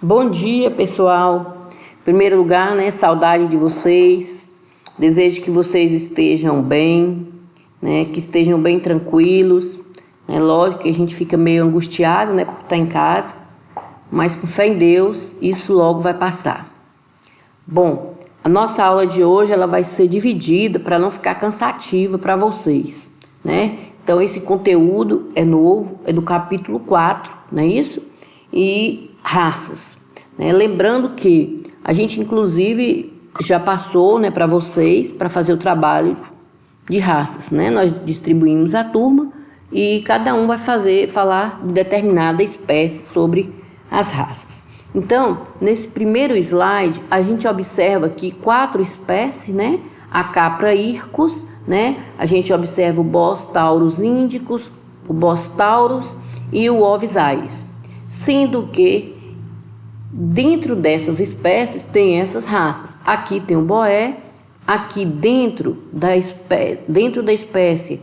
Bom dia, pessoal. Em primeiro lugar, saudade de vocês. Desejo que vocês estejam bem, que estejam bem tranquilos. Lógico que a gente fica meio angustiado, por estar em casa, mas com fé em Deus, isso logo vai passar. Bom, a nossa aula de hoje ela vai ser dividida para não ficar cansativa para vocês, Então, esse conteúdo é novo, é do capítulo 4, não é isso? E raças. Lembrando que a gente, inclusive, já passou para vocês para fazer o trabalho de raças. Nós distribuímos a turma e cada um vai falar de determinada espécie sobre as raças. Então, nesse primeiro slide, a gente observa aqui 4 espécies, A Capra hircus, A gente observa o Bos taurus indicus, o Bos taurus e o Ovis aeris. Sendo que dentro dessas espécies tem essas raças. Aqui tem o boé, aqui dentro da espécie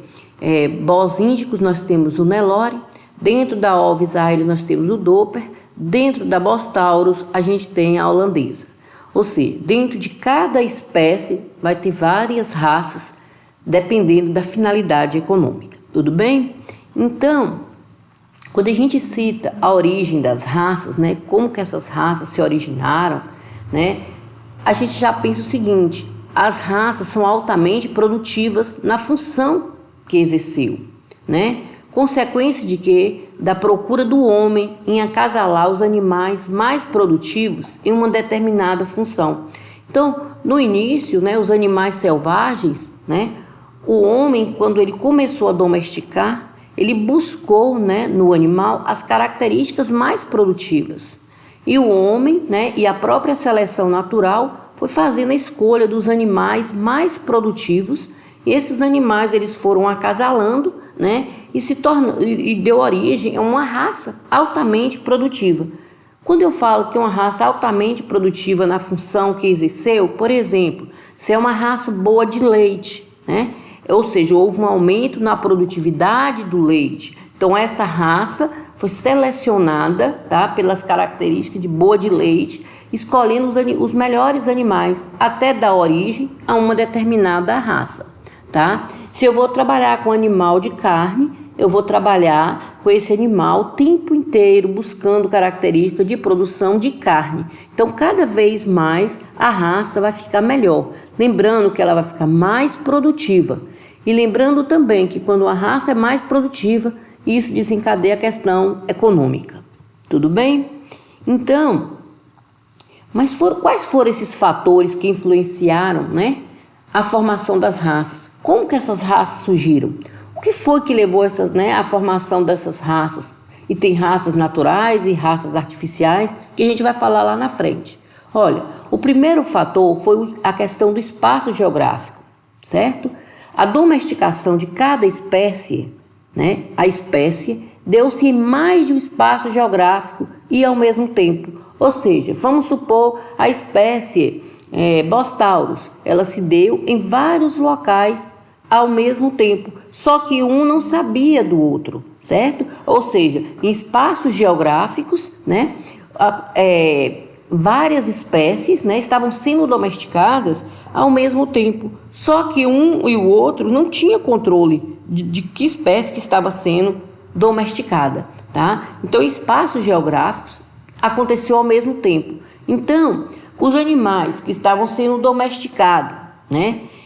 Bos indicus nós temos o Nelore, dentro da Ovis aeris nós temos o Doppler, dentro da Bos taurus a gente tem a holandesa. Ou seja, dentro de cada espécie vai ter várias raças, dependendo da finalidade econômica. Tudo bem? Então, quando a gente cita a origem das raças, como que essas raças se originaram, a gente já pensa o seguinte: as raças são altamente produtivas na função que exerceu, Consequência de que? Da procura do homem em acasalar os animais mais produtivos em uma determinada função. Então, no início, os animais selvagens, o homem, quando ele começou a domesticar, ele buscou, no animal as características mais produtivas. E o homem, e a própria seleção natural foi fazendo a escolha dos animais mais produtivos. E esses animais eles foram acasalando, e deu origem a uma raça altamente produtiva. Quando eu falo que é uma raça altamente produtiva na função que exerceu, por exemplo, se é uma raça boa de leite, ou seja, houve um aumento na produtividade do leite. Então, essa raça foi selecionada, pelas características de boa de leite, escolhendo os melhores animais, até dar origem a uma determinada raça. Se eu vou trabalhar com animal de carne, eu vou trabalhar com esse animal o tempo inteiro buscando características de produção de carne. Então, cada vez mais a raça vai ficar melhor. Lembrando que ela vai ficar mais produtiva. E lembrando também que quando a raça é mais produtiva, isso desencadeia a questão econômica. Tudo bem? Então, quais foram esses fatores que influenciaram, a formação das raças? Como que essas raças surgiram? O que foi que levou à formação dessas raças? E tem raças naturais e raças artificiais, que a gente vai falar lá na frente. Olha, o primeiro fator foi a questão do espaço geográfico, certo? A domesticação de cada espécie, a espécie, deu-se em mais de um espaço geográfico e ao mesmo tempo. Ou seja, vamos supor a espécie Bos taurus, ela se deu em vários locais ao mesmo tempo, só que um não sabia do outro, certo? Ou seja, em espaços geográficos, várias espécies estavam sendo domesticadas ao mesmo tempo, só que um e o outro não tinha controle de que espécie que estava sendo domesticada, Então, espaços geográficos aconteceu ao mesmo tempo. Então, os animais que estavam sendo domesticados,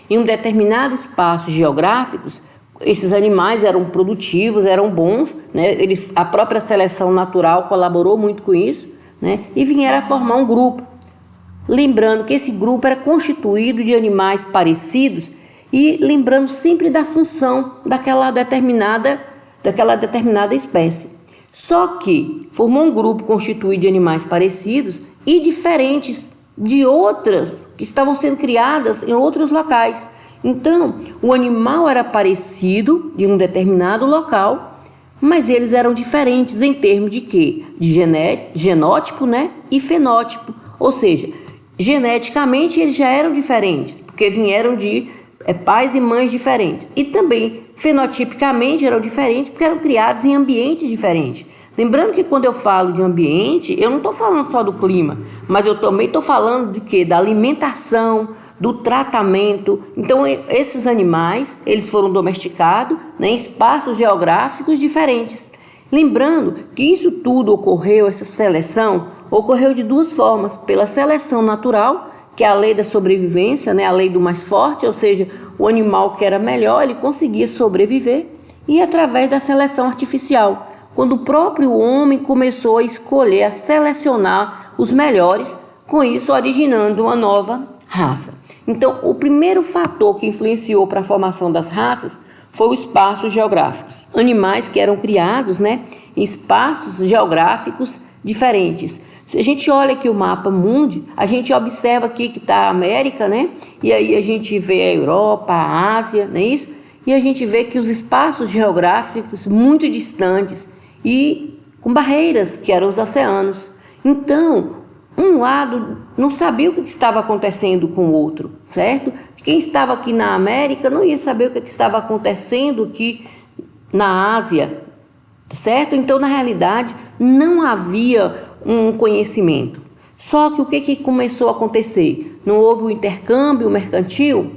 em um determinado espaço geográfico, esses animais eram produtivos, eram bons, a própria seleção natural colaborou muito com isso, e vieram a formar um grupo. Lembrando que esse grupo era constituído de animais parecidos e lembrando sempre da função daquela determinada espécie. Só que formou um grupo constituído de animais parecidos e diferentes de outras que estavam sendo criadas em outros locais. Então, o animal era parecido de um determinado local, mas eles eram diferentes em termos de quê? De genótipo, e fenótipo. Ou seja, geneticamente eles já eram diferentes, porque vieram de pais e mães diferentes. E também, fenotipicamente, eram diferentes, porque eram criados em ambientes diferentes. Lembrando que quando eu falo de ambiente, eu não estou falando só do clima, mas eu também estou falando de quê? Da alimentação, do tratamento. Então, esses animais, eles foram domesticados, né, em espaços geográficos diferentes. Lembrando que isso tudo ocorreu, essa seleção, ocorreu de duas formas: pela seleção natural, que é a lei da sobrevivência, né, a lei do mais forte, ou seja, o animal que era melhor, ele conseguia sobreviver, e através da seleção artificial, quando o próprio homem começou a escolher, a selecionar os melhores, com isso originando uma nova raça. Então, o primeiro fator que influenciou para a formação das raças foi o espaço geográfico. Animais que eram criados, né, em espaços geográficos diferentes. Se a gente olha aqui o mapa mundi, a gente observa aqui que está a América, né, e aí a gente vê a Europa, a Ásia, não é isso? E a gente vê que os espaços geográficos muito distantes e com barreiras, que eram os oceanos. Então, um lado não sabia o que estava acontecendo com o outro, certo? Quem estava aqui na América não ia saber o que estava acontecendo aqui na Ásia, certo? Então, na realidade, não havia um conhecimento. Só que o que começou a acontecer? Não houve o intercâmbio mercantil,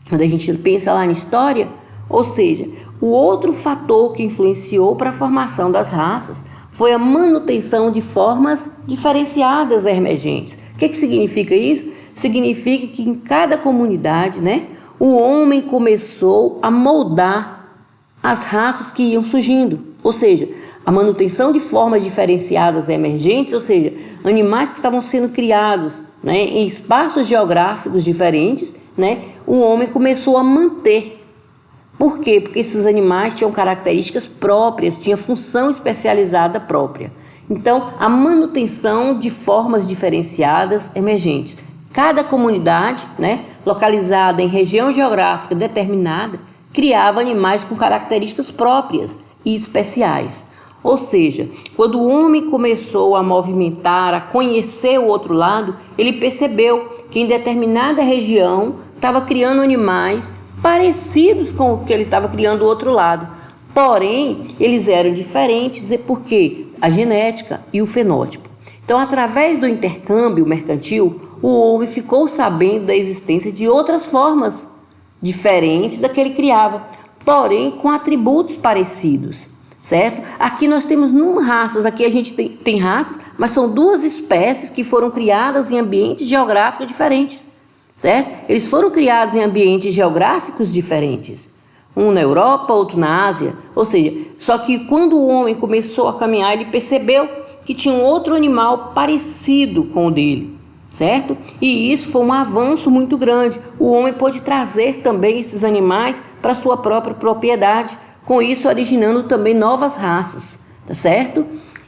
quando a gente pensa lá na história, ou seja, o outro fator que influenciou para a formação das raças foi a manutenção de formas diferenciadas emergentes. O que significa isso? Significa que em cada comunidade, né, o homem começou a moldar as raças que iam surgindo, ou seja, a manutenção de formas diferenciadas emergentes, ou seja, animais que estavam sendo criados, né, em espaços geográficos diferentes, né, o homem começou a manter. Por quê? Porque esses animais tinham características próprias, tinham função especializada própria. Então, a manutenção de formas diferenciadas emergentes. Cada comunidade, né, localizada em região geográfica determinada, criava animais com características próprias e especiais. Ou seja, quando o homem começou a movimentar, a conhecer o outro lado, ele percebeu que em determinada região estava criando animais parecidos com o que ele estava criando do outro lado. Porém, eles eram diferentes, porque a genética e o fenótipo. Então, através do intercâmbio mercantil, o homem ficou sabendo da existência de outras formas diferentes da que ele criava, porém com atributos parecidos, certo? Aqui nós temos raças, aqui a gente tem raças, mas são duas espécies que foram criadas em ambientes geográficos diferentes, certo? Eles foram criados em ambientes geográficos diferentes, um na Europa, outro na Ásia, ou seja, só que quando o homem começou a caminhar, ele percebeu que tinha um outro animal parecido com o dele, certo? E isso foi um avanço muito grande. O homem pôde trazer também esses animais para sua própria propriedade, com isso originando também novas raças, tá certo?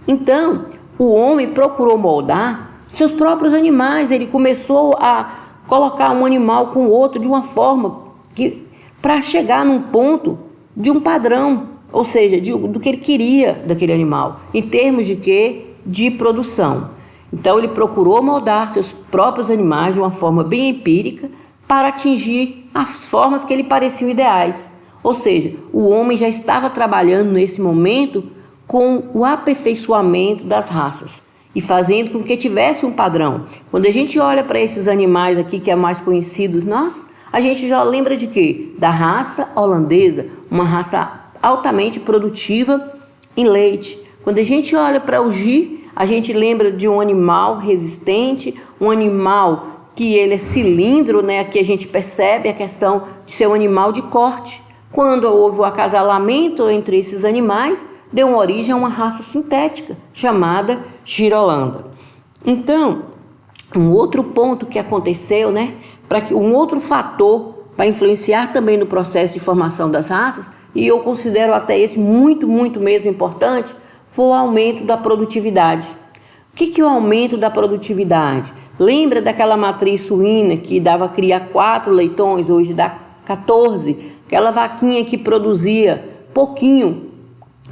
Então, o homem procurou moldar seus próprios animais, ele começou a colocar um animal com o outro de uma forma que para chegar num ponto de um padrão, ou seja, do que ele queria daquele animal, em termos de quê? De produção. Então ele procurou moldar seus próprios animais de uma forma bem empírica para atingir as formas que lhe pareciam ideais. Ou seja, o homem já estava trabalhando nesse momento com o aperfeiçoamento das raças e fazendo com que tivesse um padrão. Quando a gente olha para esses animais aqui que é mais conhecidos nós, a gente já lembra de quê? Da raça holandesa, uma raça altamente produtiva em leite. Quando a gente olha para o Gie, a gente lembra de um animal resistente, um animal que ele é cilindro, né? Aqui a gente percebe a questão de ser um animal de corte. Quando houve o acasalamento entre esses animais, deu origem a uma raça sintética chamada Girolanda. Então, um outro ponto que aconteceu, né? Um outro fator para influenciar também no processo de formação das raças, e eu considero até esse muito mesmo importante, foi o aumento da produtividade. O que é o aumento da produtividade? Lembra daquela matriz suína que dava a criar 4 leitões, hoje dá 14? Aquela vaquinha que produzia pouquinho,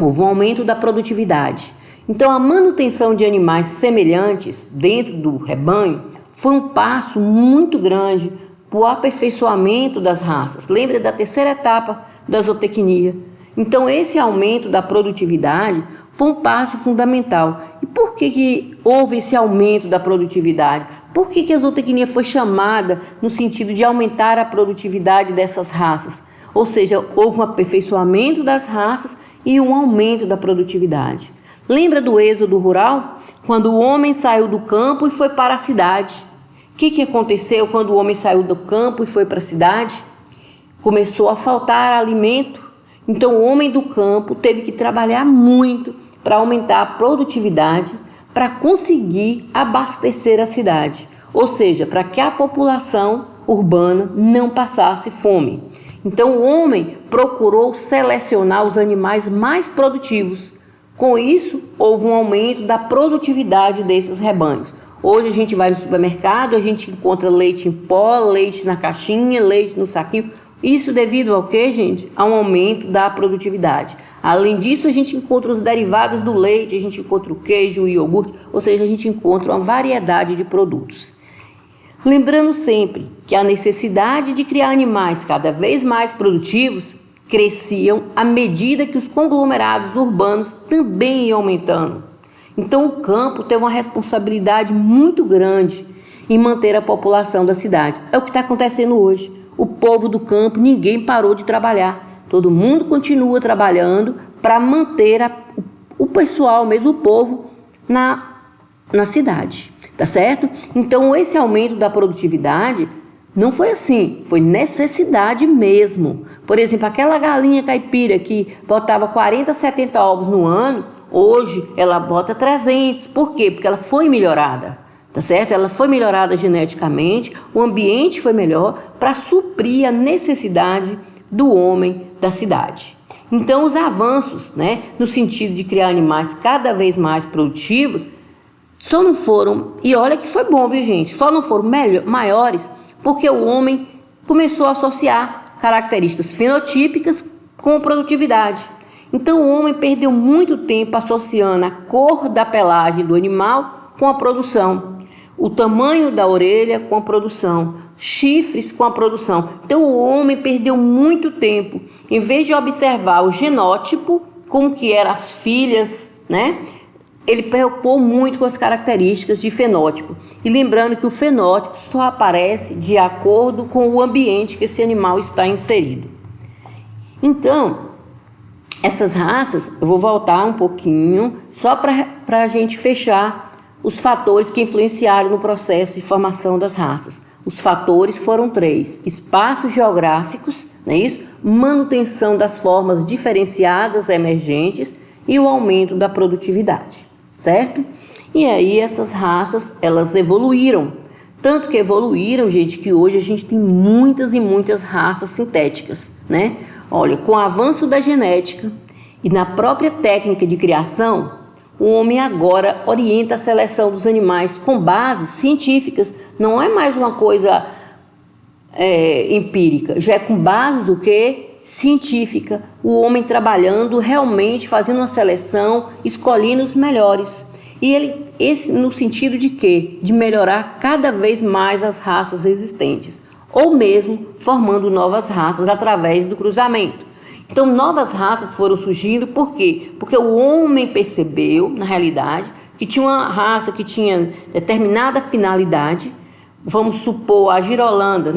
houve um aumento da produtividade. Então, a manutenção de animais semelhantes dentro do rebanho foi um passo muito grande para o aperfeiçoamento das raças. Lembra da terceira etapa da zootecnia. Então, esse aumento da produtividade foi um passo fundamental. E por que houve esse aumento da produtividade? Por que a zootecnia foi chamada no sentido de aumentar a produtividade dessas raças? Ou seja, houve um aperfeiçoamento das raças e um aumento da produtividade. Lembra do êxodo rural? Quando o homem saiu do campo e foi para a cidade. O que aconteceu quando o homem saiu do campo e foi para a cidade? Começou a faltar alimento. Então o homem do campo teve que trabalhar muito para aumentar a produtividade, para conseguir abastecer a cidade. Ou seja, para que a população urbana não passasse fome. Então o homem procurou selecionar os animais mais produtivos. Com isso, houve um aumento da produtividade desses rebanhos. Hoje a gente vai no supermercado, a gente encontra leite em pó, leite na caixinha, leite no saquinho. Isso devido ao quê, gente? A um aumento da produtividade. Além disso, a gente encontra os derivados do leite, a gente encontra o queijo, o iogurte, ou seja, a gente encontra uma variedade de produtos. Lembrando sempre que a necessidade de criar animais cada vez mais produtivos cresciam à medida que os conglomerados urbanos também iam aumentando. Então o campo teve uma responsabilidade muito grande em manter a população da cidade. É o que está acontecendo hoje. O povo do campo, ninguém parou de trabalhar. Todo mundo continua trabalhando para manter o pessoal, mesmo o povo, na cidade. Tá certo? Então esse aumento da produtividade não foi assim, foi necessidade mesmo. Por exemplo, aquela galinha caipira que botava 40, 70 ovos no ano, hoje ela bota 300. Por quê? Porque ela foi melhorada, tá certo? Ela foi melhorada geneticamente, o ambiente foi melhor para suprir a necessidade do homem da cidade. Então os avanços, no sentido de criar animais cada vez mais produtivos, só não foram, e olha que foi bom, viu gente, só não foram maiores porque o homem começou a associar características fenotípicas com produtividade. Então o homem perdeu muito tempo associando a cor da pelagem do animal com a produção, o tamanho da orelha com a produção, chifres com a produção. Então o homem perdeu muito tempo, em vez de observar o genótipo, como que eram as filhas, ele preocupou muito com as características de fenótipo. E lembrando que o fenótipo só aparece de acordo com o ambiente que esse animal está inserido. Então, essas raças, eu vou voltar um pouquinho, só para a gente fechar os fatores que influenciaram no processo de formação das raças. Os fatores foram 3: espaços geográficos, não é isso? Manutenção das formas diferenciadas emergentes e o aumento da produtividade, certo? E aí essas raças, elas evoluíram. Tanto que evoluíram, gente, que hoje a gente tem muitas e muitas raças sintéticas, Olha, com o avanço da genética e na própria técnica de criação, o homem agora orienta a seleção dos animais com bases científicas. Não é mais uma coisa empírica, já é com bases o quê? Científica. O homem trabalhando realmente, fazendo uma seleção, escolhendo os melhores. E esse no sentido de quê? De melhorar cada vez mais as raças existentes, ou mesmo formando novas raças através do cruzamento. Então novas raças foram surgindo, por quê? Porque o homem percebeu, na realidade, que tinha uma raça que tinha determinada finalidade. Vamos supor a girolanda,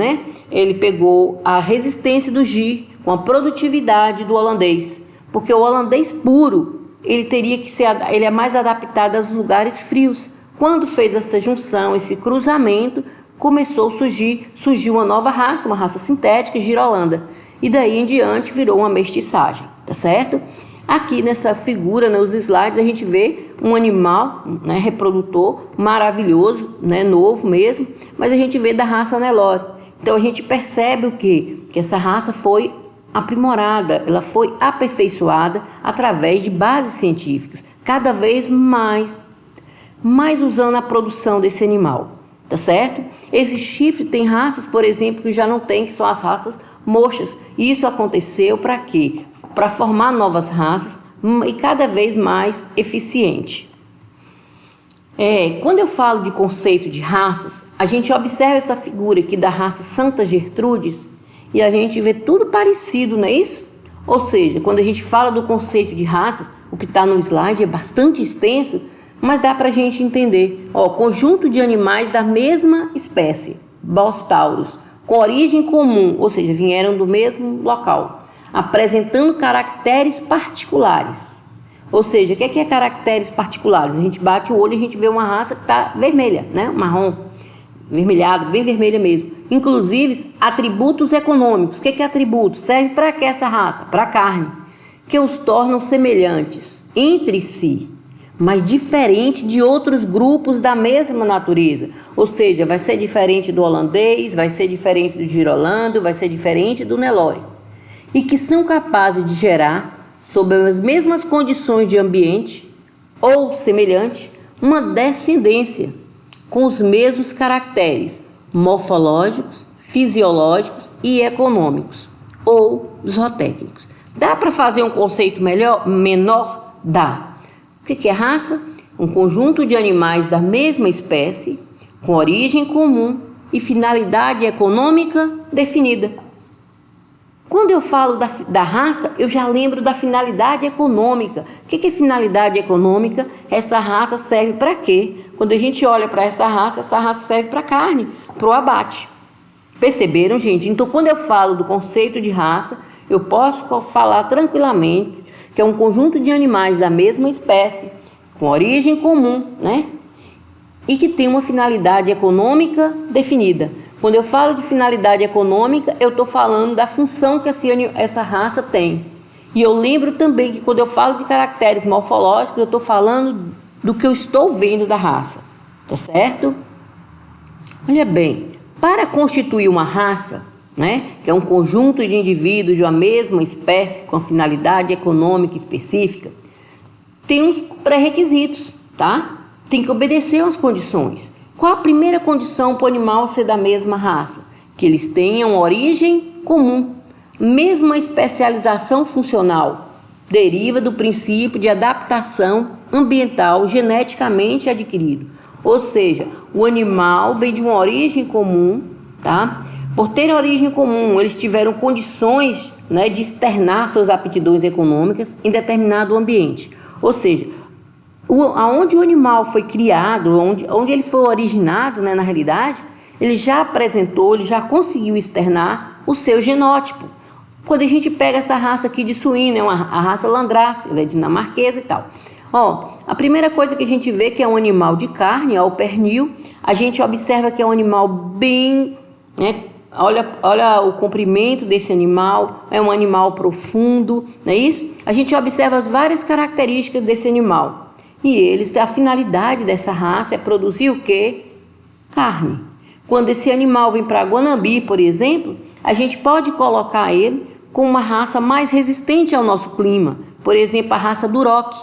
Ele pegou a resistência do gir com a produtividade do holandês, porque o holandês puro, ele é mais adaptado aos lugares frios. Quando fez essa junção, esse cruzamento, começou a surgiu uma nova raça, uma raça sintética, girolanda. E daí em diante virou uma mestiçagem, tá certo? Aqui nessa figura, nos slides, a gente vê um animal, reprodutor maravilhoso, novo mesmo, mas a gente vê da raça Nelore. Então a gente percebe o quê? Que essa raça foi aprimorada, ela foi aperfeiçoada através de bases científicas, cada vez mais usando a produção desse animal, tá certo? Esse chifre tem raças, por exemplo, que já não tem, que são as raças mochas. E isso aconteceu para quê? Para formar novas raças e cada vez mais eficiente. Quando eu falo de conceito de raças, a gente observa essa figura aqui da raça Santa Gertrudes e a gente vê tudo parecido, não é isso? Ou seja, quando a gente fala do conceito de raças, o que está no slide é bastante extenso, mas dá para a gente entender. Conjunto de animais da mesma espécie, Bos taurus, com origem comum, ou seja, vieram do mesmo local, apresentando caracteres particulares. Ou seja, o que é caracteres particulares? A gente bate o olho e a gente vê uma raça que está vermelha, né? Marrom, vermelhado, bem vermelha mesmo. Inclusive, atributos econômicos. O que é atributo? Serve para que essa raça? Para a carne, que os tornam semelhantes entre si, mas diferente de outros grupos da mesma natureza. Ou seja, vai ser diferente do holandês, vai ser diferente do girolando, vai ser diferente do Nelore. E que são capazes de gerar, sob as mesmas condições de ambiente ou semelhante, uma descendência com os mesmos caracteres morfológicos, fisiológicos e econômicos, ou zootécnicos. Dá para fazer um conceito menor? Dá. O que é raça? Um conjunto de animais da mesma espécie, com origem comum e finalidade econômica definida. Quando eu falo da raça, eu já lembro da finalidade econômica. O que é finalidade econômica? Essa raça serve para quê? Quando a gente olha para essa raça serve para carne, para o abate. Perceberam, gente? Então, quando eu falo do conceito de raça, eu posso falar tranquilamente que é um conjunto de animais da mesma espécie, com origem comum, né? E que tem uma finalidade econômica definida. Quando eu falo de finalidade econômica, eu estou falando da função que essa raça tem. E eu lembro também que quando eu falo de caracteres morfológicos, eu estou falando do que eu estou vendo da raça. Tá certo? Olha bem, para constituir uma raça, né, que é um conjunto de indivíduos de uma mesma espécie com finalidade econômica específica, tem uns pré-requisitos, tá? Tem que obedecer às condições. Qual a primeira condição para o animal ser da mesma raça? Que eles tenham origem comum. Mesma especialização funcional deriva do princípio de adaptação ambiental geneticamente adquirido. Ou seja, o animal vem de uma origem comum, tá? Por ter origem comum, eles tiveram condições, né, de externar suas aptidões econômicas em determinado ambiente. Ou seja, aonde o animal foi criado, onde ele foi originado, né, na realidade, ele já apresentou, ele já conseguiu externar o seu genótipo. Quando a gente pega essa raça aqui de suíno, a raça Landrace, ela é dinamarquesa e tal. A primeira coisa que a gente vê que é um animal de carne, o pernil, a gente observa que é um animal bem, né, olha o comprimento desse animal, é um animal profundo, não é isso? A gente observa as várias características desse animal. E a finalidade dessa raça é produzir o quê? Carne. Quando esse animal vem para Guanambi, por exemplo, a gente pode colocar ele com uma raça mais resistente ao nosso clima, por exemplo, a raça Duroc.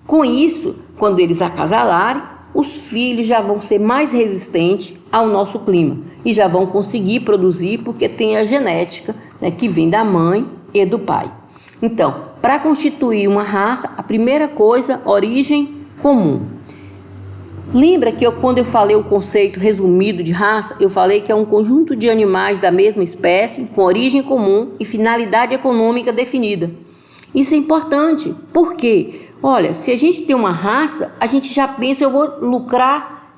Com isso, quando eles acasalarem, os filhos já vão ser mais resistentes ao nosso clima e já vão conseguir produzir porque tem a genética, né, que vem da mãe e do pai. Então, para constituir uma raça, a primeira coisa, origem comum. Lembra que quando eu falei o conceito resumido de raça, eu falei que é um conjunto de animais da mesma espécie, com origem comum e finalidade econômica definida. Isso é importante, porque, olha, se a gente tem uma raça, a gente já pensa, eu vou lucrar,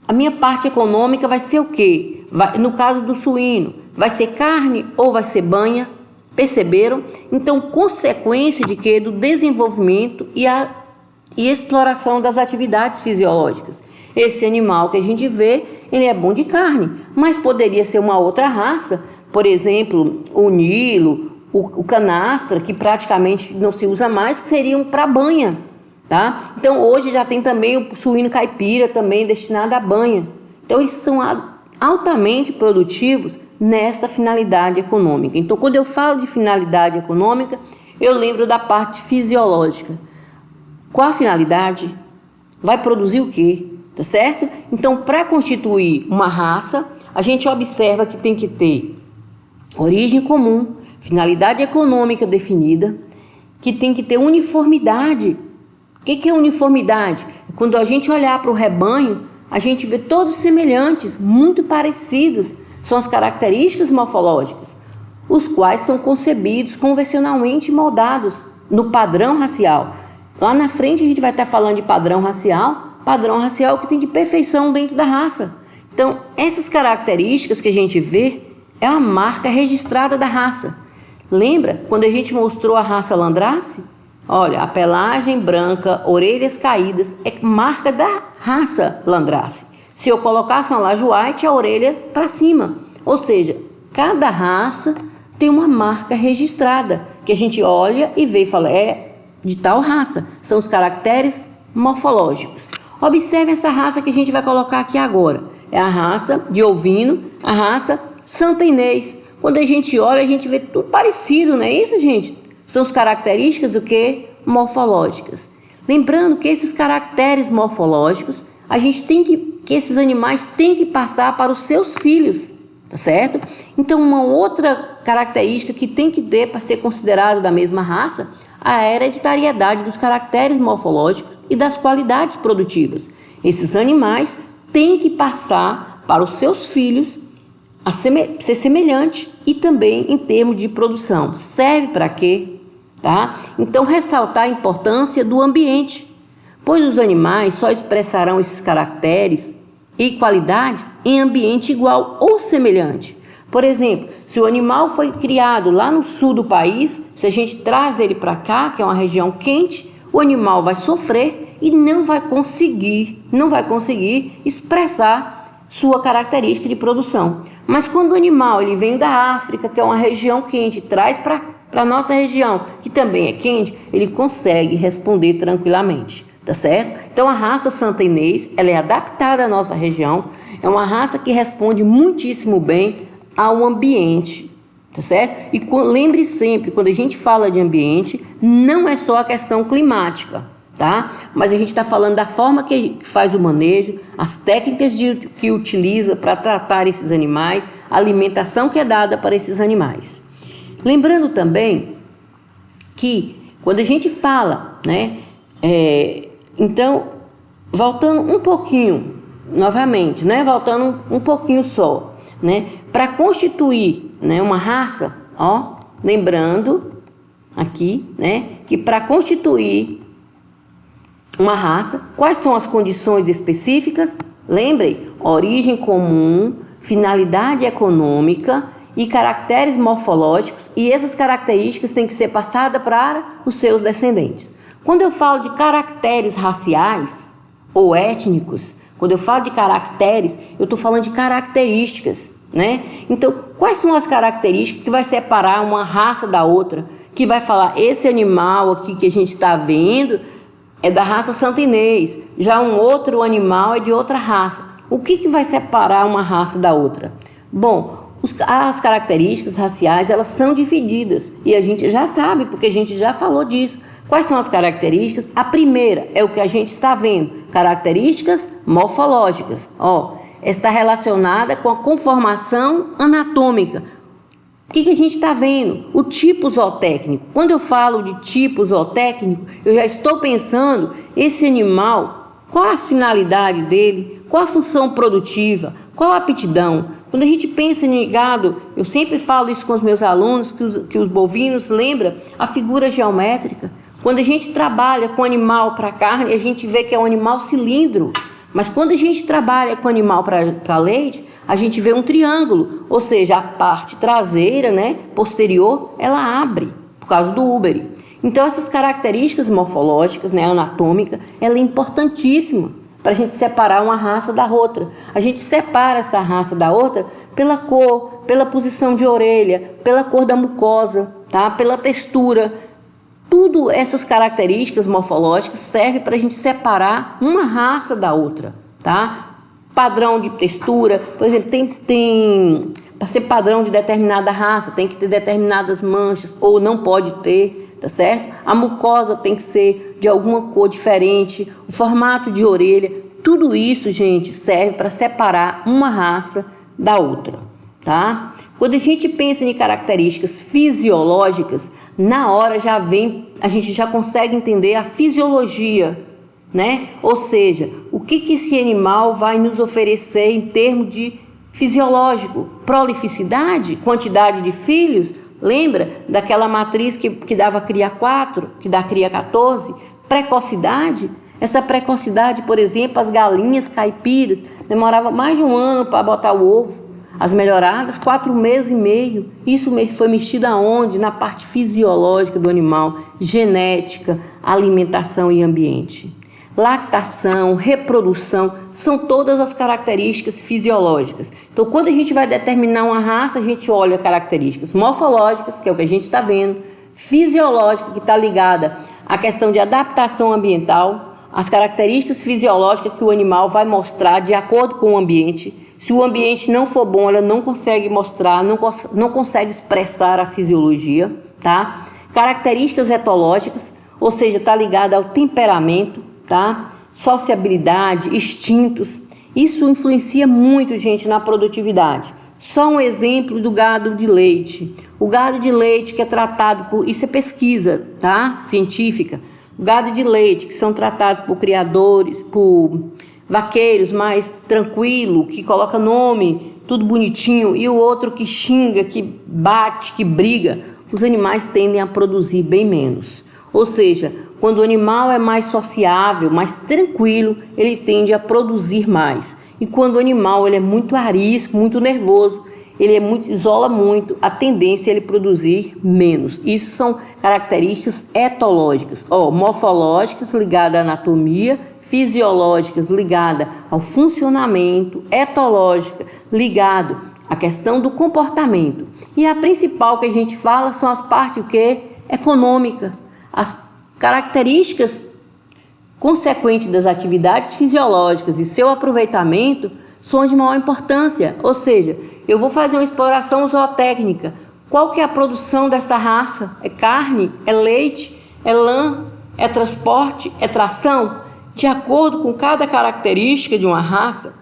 a minha parte econômica vai ser o quê? No caso do suíno, vai ser carne ou vai ser banha? Perceberam? Então, consequência de quê? Do desenvolvimento e exploração das atividades fisiológicas. Esse animal que a gente vê, ele é bom de carne, mas poderia ser uma outra raça, por exemplo, o Nilo, o canastra, que praticamente não se usa mais, que seriam para banha, tá? Então, hoje já tem também o suíno caipira, também destinado à banha. Então, eles são altamente produtivos nesta finalidade econômica. Então, quando eu falo de finalidade econômica, eu lembro da parte fisiológica. Qual a finalidade? Vai produzir o quê? Tá certo? Então, para constituir uma raça, a gente observa que tem que ter origem comum, finalidade econômica definida, que tem que ter uniformidade. O que é uniformidade? Quando a gente olhar para o rebanho, a gente vê todos semelhantes, muito parecidos, são as características morfológicas. os quais são concebidos convencionalmente moldados no padrão racial. Lá na frente a gente vai estar falando de padrão racial que tem de perfeição dentro da raça. Então, essas características que a gente vê é uma marca registrada da raça. Lembra quando a gente mostrou a raça Landrace? Olha, a pelagem branca, orelhas caídas, é marca da raça Landrace. Se eu colocasse uma Laje White, a orelha para cima. Ou seja, cada raça tem uma marca registrada, que a gente olha e vê e fala, é de tal raça. São os caracteres morfológicos. Observe essa raça que a gente vai colocar aqui agora. É a raça de ovino, a raça Santa Inês. Quando a gente olha, a gente vê tudo parecido, não é isso, gente? São as características do que? Morfológicas. Lembrando que esses caracteres morfológicos, a gente tem que esses animais têm que passar para os seus filhos, tá certo? Então, uma outra característica que tem que ter para ser considerado da mesma raça, a hereditariedade dos caracteres morfológicos e das qualidades produtivas. Esses animais têm que passar para os seus filhos a ser semelhante e também em termos de produção. Serve para quê? Tá? Então, ressaltar a importância do ambiente, pois os animais só expressarão esses caracteres e qualidades em ambiente igual ou semelhante. Por exemplo, se o animal foi criado lá no sul do país, se a gente traz ele para cá, que é uma região quente, o animal vai sofrer e não vai conseguir expressar sua característica de produção. Mas quando o animal ele vem da África, que é uma região quente, traz para a nossa região, que também é quente, ele consegue responder tranquilamente, tá certo? Então a raça Santa Inês, ela é adaptada à nossa região, é uma raça que responde muitíssimo bem ao ambiente, tá certo? E lembre sempre, quando a gente fala de ambiente, não é só a questão climática, tá? Mas a gente está falando da forma que faz o manejo, as técnicas que utiliza para tratar esses animais, a alimentação que é dada para esses animais. Lembrando também que quando a gente fala, né? Então, voltando um pouquinho, novamente, né? Voltando um pouquinho só, né? Para constituir, né, uma raça, ó, lembrando aqui, né? Que para constituir uma raça, quais são as condições específicas? Lembrem, origem comum, finalidade econômica e caracteres morfológicos, e essas características têm que ser passadas para os seus descendentes. Quando eu falo de caracteres raciais ou étnicos, quando eu falo de caracteres, eu estou falando de características, né? Então, quais são as características que vai separar uma raça da outra, que vai falar, esse animal aqui que a gente está vendo é da raça Santa Inês, já um outro animal é de outra raça. O que vai separar uma raça da outra? Bom, as características raciais, elas são divididas, e a gente já sabe, porque a gente já falou disso. Quais são as características? A primeira é o que a gente está vendo, características morfológicas. Ó, está relacionada com a conformação anatômica. O que a gente está vendo? O tipo zootécnico. Quando eu falo de tipo zootécnico, eu já estou pensando, esse animal, qual a finalidade dele? Qual a função produtiva? Qual a aptidão? Quando a gente pensa em gado, eu sempre falo isso com os meus alunos, que os bovinos lembram a figura geométrica. Quando a gente trabalha com animal para carne, a gente vê que é um animal cilindro. Mas quando a gente trabalha com animal para leite, a gente vê um triângulo. Ou seja, a parte traseira, né, posterior, ela abre, por causa do úbere. Então, essas características morfológicas, né, anatômica, ela é importantíssima para a gente separar uma raça da outra. A gente separa essa raça da outra pela cor, pela posição de orelha, pela cor da mucosa, tá? Pela textura. Tudo essas características morfológicas servem para a gente separar uma raça da outra, tá? Padrão de textura, por exemplo, tem para ser padrão de determinada raça, tem que ter determinadas manchas, ou não pode ter, tá certo? A mucosa tem que ser de alguma cor diferente, o formato de orelha, tudo isso, gente, serve para separar uma raça da outra, tá? Quando a gente pensa em características fisiológicas, na hora a gente já consegue entender a fisiologia, né? Ou seja, o que esse animal vai nos oferecer em termos de Fisiológico, prolificidade, quantidade de filhos. Lembra daquela matriz que dava cria 4, que dá cria 14? Precocidade. Essa precocidade, por exemplo, as galinhas caipiras demorava mais de 1 ano para botar o ovo. As melhoradas, 4 meses e meio. Isso foi mexido aonde? Na parte fisiológica do animal, genética, alimentação e ambiente. Lactação, reprodução, são todas as características fisiológicas. Então, quando a gente vai determinar uma raça, a gente olha características morfológicas, que é o que a gente está vendo, fisiológica, que está ligada à questão de adaptação ambiental, as características fisiológicas que o animal vai mostrar de acordo com o ambiente. Se o ambiente não for bom, ela não consegue mostrar, não consegue expressar a fisiologia, tá? Características etológicas, ou seja, está ligada ao temperamento, tá? Sociabilidade, instintos. Isso influencia muito, gente, na produtividade. Só um exemplo do gado de leite. O gado de leite que é tratado por... Isso é pesquisa, tá? Científica. O gado de leite que são tratados por criadores, por vaqueiros mais tranquilo, que coloca nome, tudo bonitinho, e o outro que xinga, que bate, que briga, os animais tendem a produzir bem menos. Ou seja, quando o animal é mais sociável, mais tranquilo, ele tende a produzir mais. E quando o animal ele é muito arisco, muito nervoso, isola muito, a tendência é ele produzir menos. Isso são características etológicas, morfológicas ligadas à anatomia, fisiológicas ligadas ao funcionamento, etológica ligado à questão do comportamento. E a principal que a gente fala são as partes econômica, as características consequentes das atividades fisiológicas e seu aproveitamento são de maior importância. Ou seja, eu vou fazer uma exploração zootécnica. Qual que é a produção dessa raça? É carne? É leite? É lã? É transporte? É tração? De acordo com cada característica de uma raça,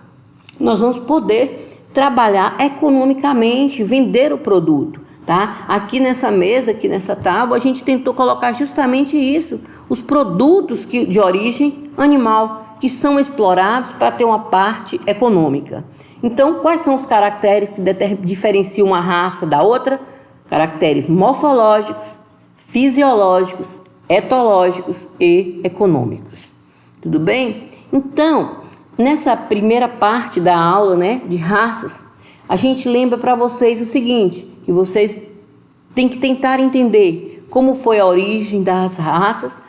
nós vamos poder trabalhar economicamente, vender o produto, tá? Aqui nessa mesa, aqui nessa tábua, a gente tentou colocar justamente isso, os produtos de origem animal, que são explorados para ter uma parte econômica. Então, quais são os caracteres que diferenciam uma raça da outra? Caracteres morfológicos, fisiológicos, etológicos e econômicos. Tudo bem? Então, nessa primeira parte da aula, de raças, a gente lembra para vocês o seguinte, que vocês têm que tentar entender como foi a origem das raças,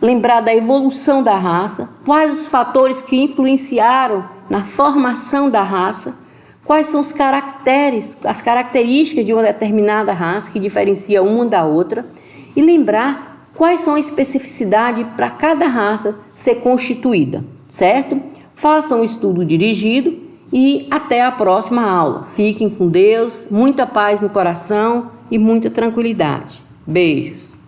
lembrar da evolução da raça, quais os fatores que influenciaram na formação da raça, quais são os caracteres, as características de uma determinada raça que diferencia uma da outra, e lembrar quais são a especificidade para cada raça ser constituída, certo? Façam um estudo dirigido e até a próxima aula. Fiquem com Deus, muita paz no coração e muita tranquilidade. Beijos!